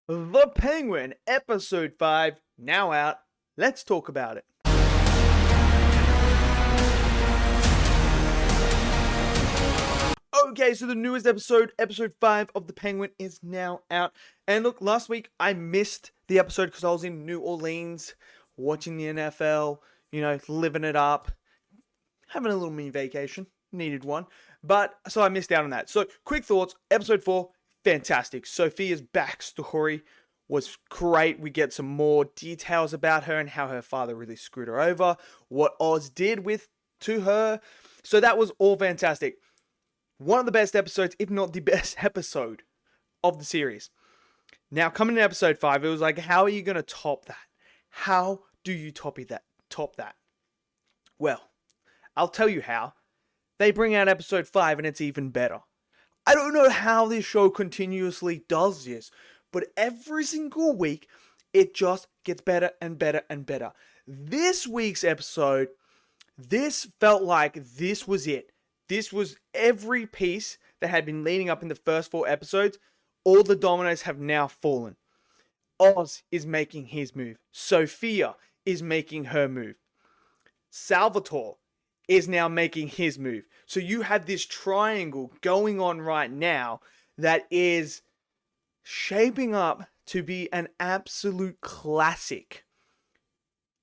The Penguin, Episode 5, now out. Let's talk about it. Okay, so the newest episode, Episode 5 of The Penguin, is now out. And look, last week I missed the episode because I was in New Orleans watching the NFL, living it up, having a little mini vacation. Needed one. But, so I missed out on that. So, quick thoughts. Episode 4, fantastic. Sophia's backstory was great. We get some more details about her and how her father really screwed her over, what Oz did to her. So that was all fantastic. One of the best episodes, if not the best episode of the series. Now, coming to episode 5, it was like, how are you going to top that? How do you top that? Well, I'll tell you how. They bring out episode 5 and it's even better. I don't know how this show continuously does this, but every single week, it just gets better and better and better. This week's episode, this felt like this was it. This was every piece that had been leading up in the first 4 episodes. All the dominoes have now fallen. Oz is making his move. Sophia is making her move. Salvatore is now making his move. So you have this triangle going on right now that is shaping up to be an absolute classic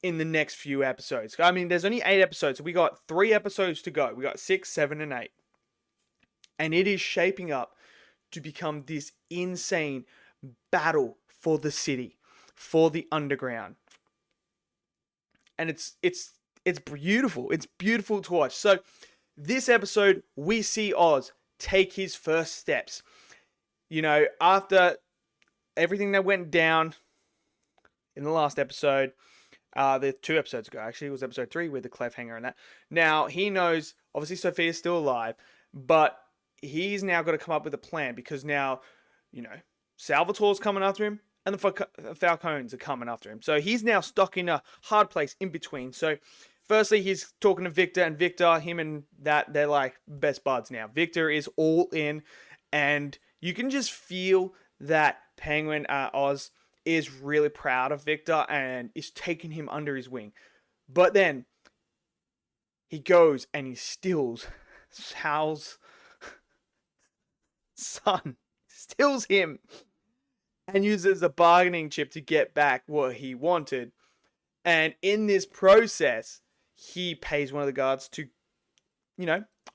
in the next few episodes. I mean, there's only 8 episodes. So we got 3 episodes to go. We got 6, 7, and 8. And it is shaping up to become this insane battle for the city, for the underground. And it's beautiful. It's beautiful to watch. So this episode, we see Oz take his first steps. After everything that went down in the last episode, the 2 episodes ago, actually, it was episode 3 with the cliffhanger and that. Now, he knows, obviously Sophia's still alive, but he's now got to come up with a plan because now, Salvatore's coming after him and the Falcones are coming after him. So he's now stuck in a hard place in between. So firstly, he's talking to Victor, and Victor, him and that, they're like best buds now. Victor is all in, and you can just feel that Penguin Oz is really proud of Victor and is taking him under his wing. But then he goes and he steals Sal's son, steals him, and uses a bargaining chip to get back what he wanted. And in this process, he pays one of the guards to,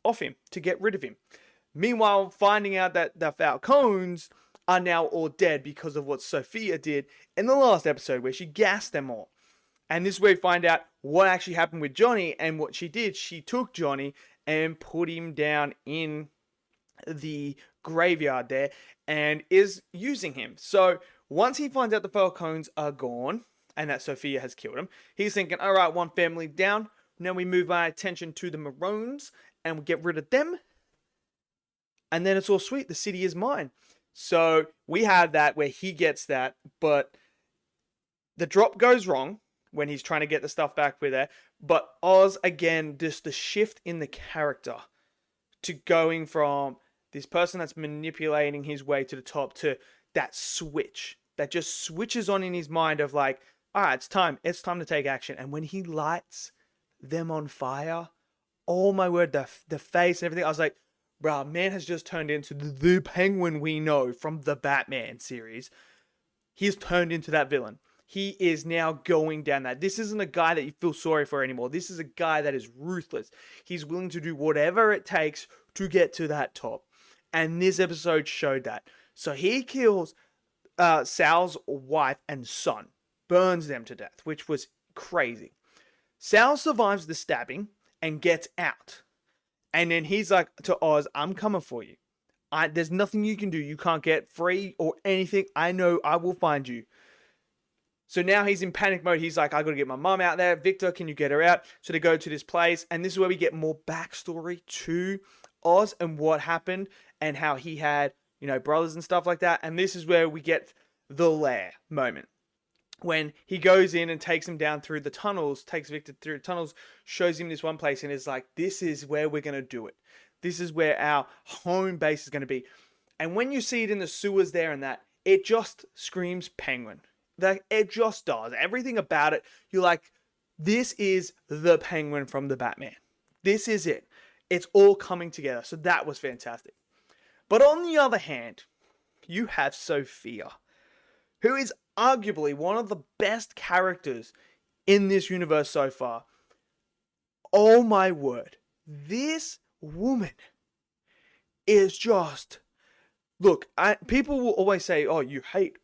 off him, to get rid of him. Meanwhile, finding out that the Falcones are now all dead because of what Sophia did in the last episode where she gassed them all. And this is where we find out what actually happened with Johnny and what she did. She took Johnny and put him down in the graveyard there and is using him. So once he finds out the Falcones are gone and that Sophia has killed him, he's thinking, all right, one family down. Now we move our attention to the Maroons and we get rid of them. And then it's all sweet. The city is mine. So we have that where he gets that, but the drop goes wrong when he's trying to get the stuff back with her. But Oz, again, just the shift in the character to going from this person that's manipulating his way to the top to that switch that just switches on in his mind of like, all right, it's time to take action. And when he lights them on fire, oh my word, the face and everything, I was like, bro, man has just turned into the Penguin we know from the Batman series. He's turned into that villain. He is now going down that. This isn't a guy that you feel sorry for anymore. This is a guy that is ruthless. He's willing to do whatever it takes to get to that top. And this episode showed that. So he kills Sal's wife and son. Burns them to death, which was crazy. Sal survives the stabbing and gets out. And then he's like to Oz, I'm coming for you. There's nothing you can do. You can't get free or anything. I know I will find you. So now he's in panic mode. He's like, I got to get my mom out there. Victor, can you get her out? So they go to this place. And this is where we get more backstory to Oz and what happened and how he had, brothers and stuff like that. And this is where we get the lair moment. When he goes in and takes him down through the tunnels, takes Victor through the tunnels, shows him this one place and is like, this is where we're going to do it. This is where our home base is going to be. And when you see it in the sewers there and that, it just screams Penguin. Like, it just does. Everything about it, you're like, this is the Penguin from the Batman. This is it. It's all coming together. So that was fantastic. But on the other hand, you have Sophia, who is arguably one of the best characters in this universe so far. Oh my word. This woman is just... Look, people will always say, oh, you hate...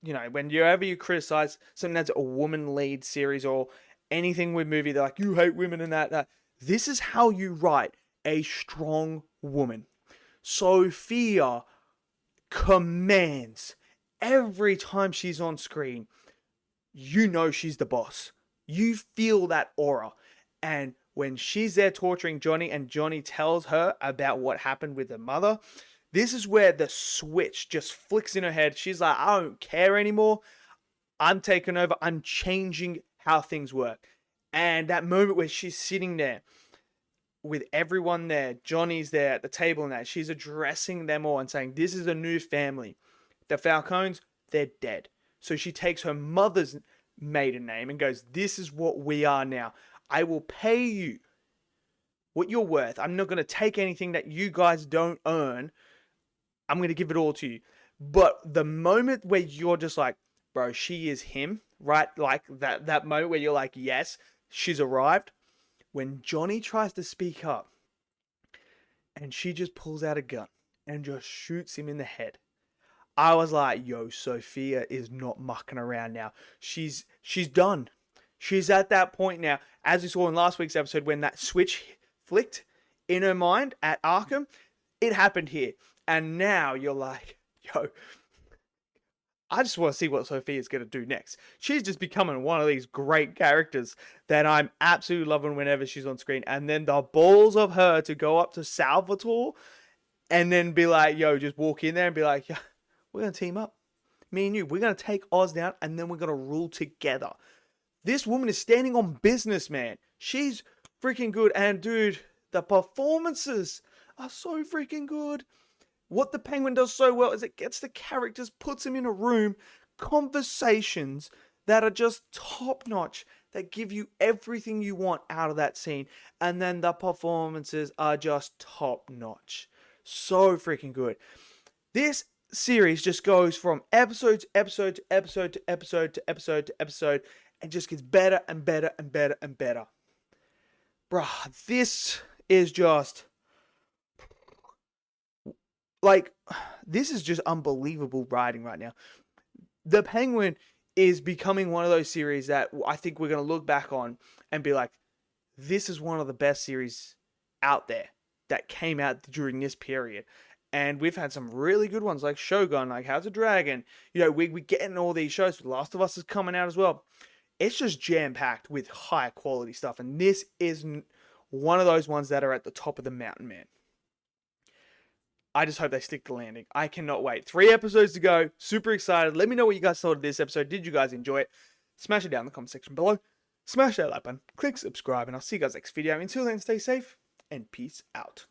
whenever you criticize something that's a woman lead series or anything with movie, they're like, you hate women and that. This is how you write a strong woman. Sophia commands every time she's on screen. You know she's the boss. You feel that aura. And when she's there torturing Johnny and Johnny tells her about what happened with her mother, this is where the switch just flicks in her head. She's like, I don't care anymore. I'm taking over. I'm changing how things work. And that moment where she's sitting there with everyone there, Johnny's there at the table and that, she's addressing them all and saying, this is a new family. The Falcones, they're dead. So she takes her mother's maiden name and goes, this is what we are now. I will pay you what you're worth. I'm not going to take anything that you guys don't earn. I'm going to give it all to you. But the moment where you're just like, bro, she is him, right? Like that moment where you're like, yes, she's arrived. When Johnny tries to speak up and she just pulls out a gun and just shoots him in the head. I was like, yo, Sophia is not mucking around now. She's done. She's at that point now, as we saw in last week's episode, when that switch flicked in her mind at Arkham, it happened here. And now you're like, yo, I just want to see what Sophia's going to do next. She's just becoming one of these great characters that I'm absolutely loving whenever she's on screen. And then the balls of her to go up to Salvatore and then be like, yo, just walk in there and be like, yeah, we're going to team up. Me and you, we're going to take Oz down and then we're going to rule together. This woman is standing on business, man. She's freaking good. And dude, the performances are so freaking good. What the Penguin does so well is it gets the characters, puts them in a room, conversations that are just top notch, that give you everything you want out of that scene. And then the performances are just top notch. So freaking good. This series just goes from episode to episode to episode to episode to episode to episode and just gets better and better and better and better. Bruh, this is just... like, this is just unbelievable writing right now. The Penguin is becoming one of those series that I think we're going to look back on and be like, this is one of the best series out there that came out during this period. And we've had some really good ones like Shogun, like House of Dragon. You know, we're getting all these shows. The Last of Us is coming out as well. It's just jam-packed with high quality stuff. And this is one of those ones that are at the top of the mountain, man. I just hope they stick to landing. I cannot wait. 3 episodes to go. Super excited. Let me know what you guys thought of this episode. Did you guys enjoy it? Smash it down in the comment section below. Smash that like button. Click subscribe. And I'll see you guys next video. Until then, stay safe and peace out.